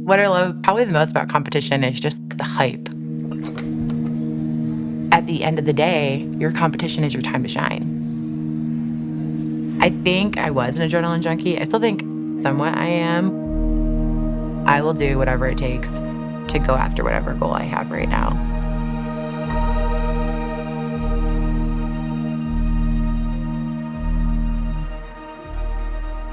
What I love probably the most about competition is just the hype. At the end of the day, your competition is your time to shine. I think I was an adrenaline junkie. I still think somewhat I am. I will do whatever it takes to go after whatever goal I have right now.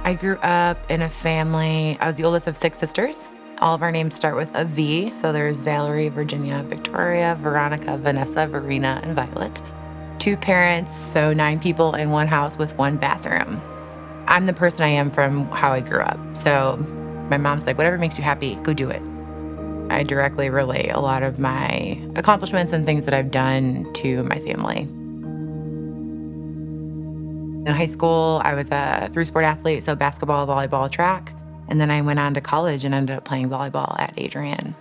I grew up in a family. I was the oldest of 6 sisters. All of our names start with a V. So there's Valerie, Virginia, Victoria, Veronica, Vanessa, Verena, and Violet. 2 parents, so 9 people in one house with 1 bathroom. I'm the person I am from how I grew up. So my mom's like, whatever makes you happy, go do it. I directly relate a lot of my accomplishments and things that I've done to my family. In high school, I was a 3-sport athlete, so basketball, volleyball, track. And then I went on to college and ended up playing volleyball at Adrian.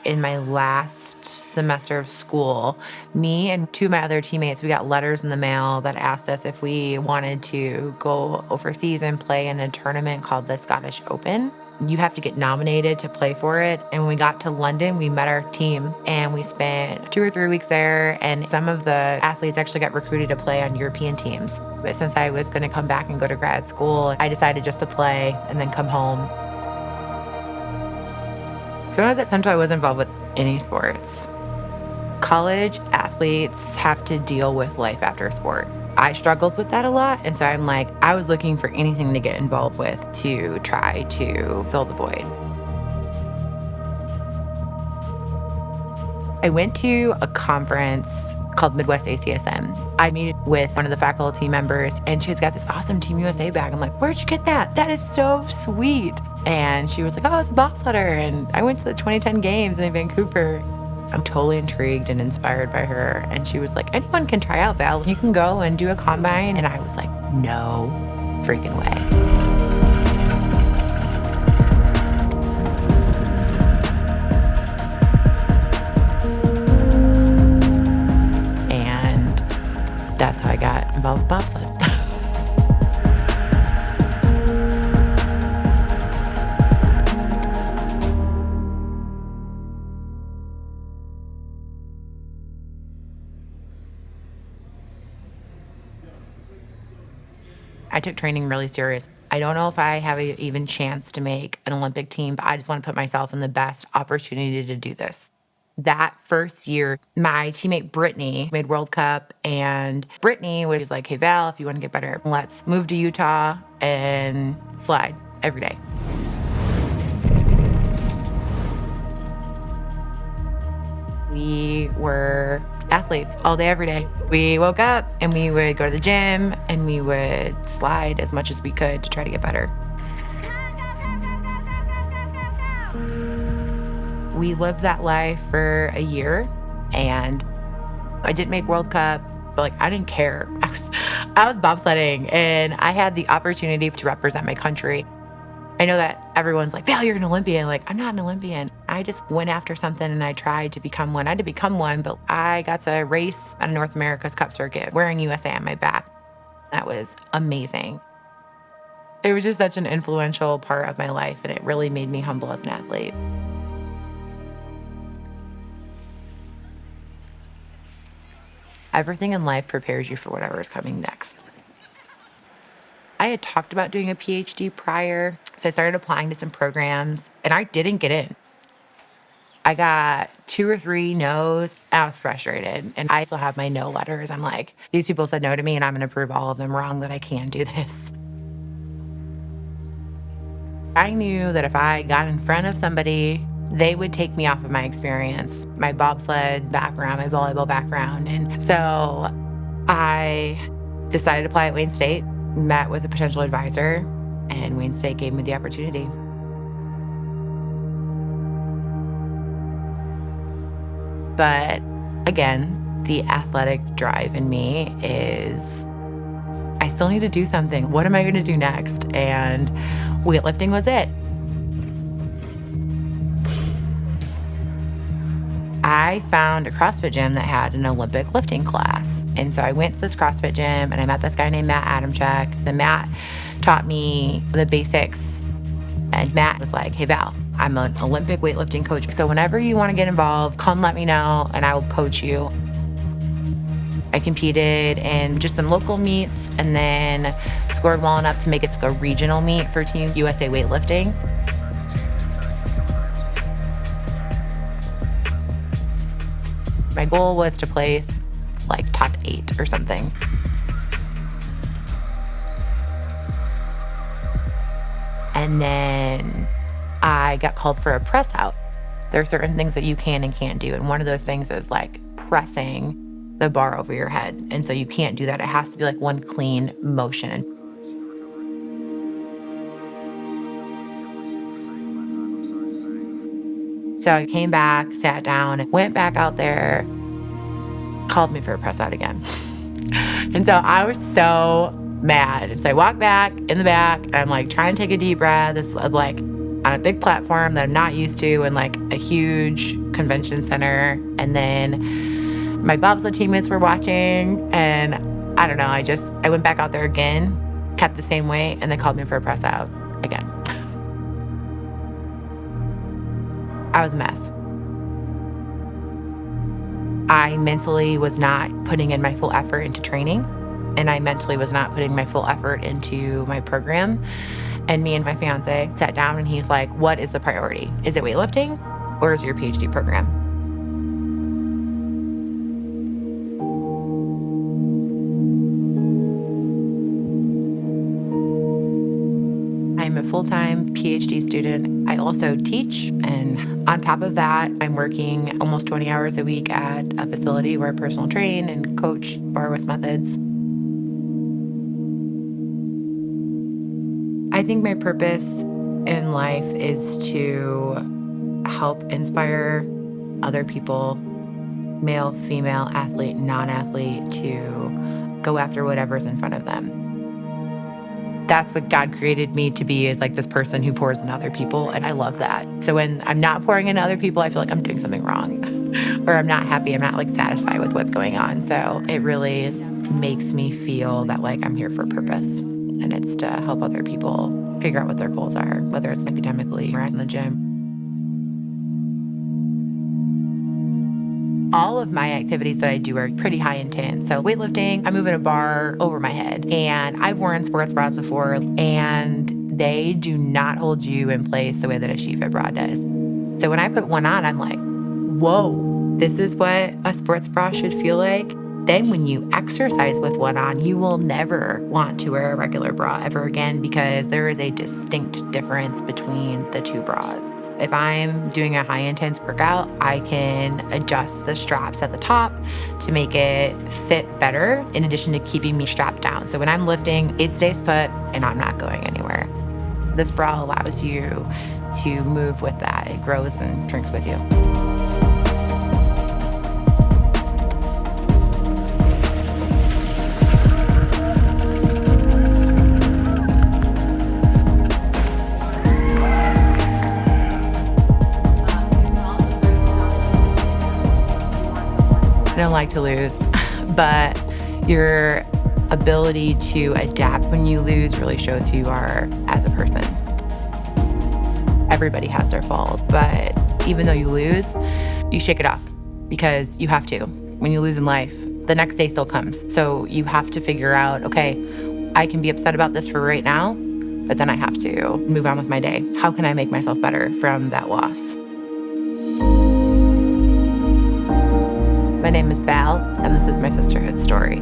In my last semester of school, me and 2 of my other teammates, we got letters in the mail that asked us if we wanted to go overseas and play in a tournament called the Scottish Open. You have to get nominated to play for it. And when we got to London, we met our team and we spent 2 or 3 weeks there. And some of the athletes actually got recruited to play on European teams. But since I was going to come back and go to grad school, I decided just to play and then come home. So when I was at Central, I wasn't involved with any sports. College athletes have to deal with life after sport. I struggled with that a lot, and so I'm like, I was looking for anything to get involved with to try to fill the void. I went to a conference called Midwest ACSM. I met with one of the faculty members, and she's got this awesome Team USA bag. I'm like, where'd you get that? That is so sweet. And she was like, oh, it's a bobsledder. And I went to the 2010 games in Vancouver. I'm totally intrigued and inspired by her. And she was like, anyone can try out, Val. You can go and do a combine. And I was like, no freaking way. And that's how I got involved with bobsled. I took training really serious. I don't know if I have an even chance to make an Olympic team, but I just want to put myself in the best opportunity to do this. That first year, my teammate Brittany made World Cup, and Brittany was like, hey, Val, if you want to get better, let's move to Utah and slide every day. We were athletes all day, every day. We woke up and we would go to the gym and we would slide as much as we could to try to get better. We lived that life for a year, and I didn't make World Cup, but like I didn't care. I was bobsledding, and I had the opportunity to represent my country. I know that everyone's like, Val, you're an Olympian. Like, I'm not an Olympian. I just went after something and I tried to become one. I had to become one, but I got to race at a North America's Cup circuit wearing USA on my back. That was amazing. It was just such an influential part of my life, and it really made me humble as an athlete. Everything in life prepares you for whatever is coming next. I had talked about doing a PhD prior, so I started applying to some programs, and I didn't get in. I got 2 or 3 no's. I was frustrated, and I still have my no letters. I'm like, these people said no to me, and I'm going to prove all of them wrong that I can do this. I knew that if I got in front of somebody, they would take me off of my experience, my bobsled background, my volleyball background. And so I decided to apply at Wayne State, met with a potential advisor, and Wayne State gave me the opportunity. But again, the athletic drive in me is, I still need to do something. What am I going to do next? And weightlifting was it. I found a CrossFit gym that had an Olympic lifting class. And so I went to this CrossFit gym and I met this guy named Matt Adamchuk. The Matt taught me the basics And Matt was like, hey, Val, I'm an Olympic weightlifting coach. So whenever you want to get involved, come let me know and I will coach you. I competed in just some local meets and then scored well enough to make it to a regional meet for Team USA weightlifting. My goal was to place like top 8 or something. And then I got called for a press out. There are certain things that you can and can't do. And one of those things is like pressing the bar over your head. And so you can't do that. It has to be like one clean motion. So I came back, sat down, went back out there, called me for a press out again. And so I was so mad. And so I walked back in the back and I'm like trying to take a deep breath. This is like on a big platform that I'm not used to in like a huge convention center. And then my bobsled teammates were watching and I don't know, I went back out there again, kept the same weight, and they called me for a press out again. I was a mess. I mentally was not putting in my full effort into training, and I mentally was not putting my full effort into my program. And me and my fiance sat down and he's like, what is the priority? Is it weightlifting or is it your PhD program? I'm a full-time PhD student. I also teach, and on top of that, I'm working almost 20 hours a week at a facility where I personal train and coach bar-west methods. I think my purpose in life is to help inspire other people, male, female, athlete, non-athlete, to go after whatever's in front of them. That's what God created me to be, is like this person who pours into other people. And I love that. So when I'm not pouring into other people, I feel like I'm doing something wrong or I'm not happy. I'm not like satisfied with what's going on. So it really makes me feel that like I'm here for a purpose, and it's to help other people figure out what their goals are, whether it's academically or in the gym. All of my activities that I do are pretty high intense. So weightlifting, I'm moving a bar over my head. And I've worn sports bras before, and they do not hold you in place the way that a SHEFIT bra does. So when I put one on, I'm like, whoa, this is what a sports bra should feel like. Then when you exercise with one on, you will never want to wear a regular bra ever again, because there is a distinct difference between the two bras. If I'm doing a high intense workout, I can adjust the straps at the top to make it fit better, in addition to keeping me strapped down. So when I'm lifting, it stays put and I'm not going anywhere. This bra allows you to move with that. It grows and shrinks with you. I don't like to lose, but your ability to adapt when you lose really shows who you are as a person. Everybody has their falls, but even though you lose, you shake it off, because you have to. When you lose in life, the next day still comes. So you have to figure out, okay, I can be upset about this for right now, but then I have to move on with my day. How can I make myself better from that loss? My name is Val, and this is my Sisterhood Story.